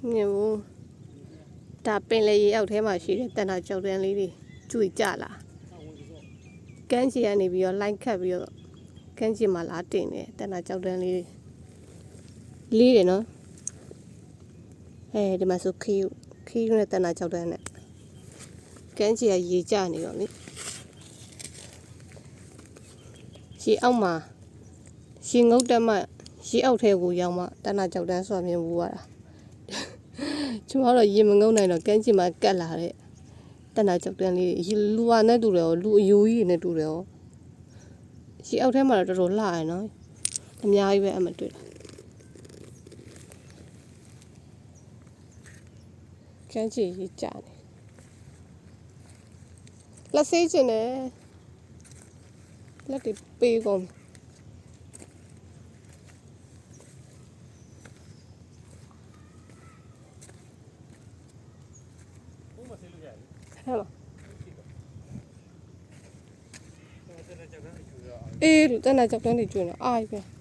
ညဘူးဒါပင်လေရေအောက်ထဲမှာရှိတဲ့တန်တာကြောက်တန်းလေးတွေကျွေကြလာကန်းချီကနေပြီးတော့လိုင်းခတ်ပြီးတော့ကန်းချီမှာလာတင်တယ်တန်တာကြောက်တန်းလေးလေးတယ်နော်ဒီမှာဆိုခီးနဲ့တန်တာကြောက်တန်းနဲ့ကန်းချီကရေကြနေတော့လေရေအောက်မှာရေငုတ်တက်မှရေအောက်ထဲကိုရောက်မှတန်တာကြောက်တန်းဆိုတာမြင်ဘူးရတာကျမတို့ရေမငုံနိုင်တော့ကန်းချီမှာကတ်လာတဲ့တန်တာကြောက်တန်းလေးလူဝါနဲ့တူတယ်ရောလူအယိုးကြီးနဲ့တူတယ်ရောရေအောက်ထဲမှာတော့တော်တော်လှရနော်အများကြီးပဲအမတွေ့တာကန်းချီရေကြနေလက်ဆေးချင်တယ်လက်တွေပေးကုန်ဟဲ့လားအေးတန်တာကြောက်တန်းတွေကျွန်းတော့အားကြီးပဲ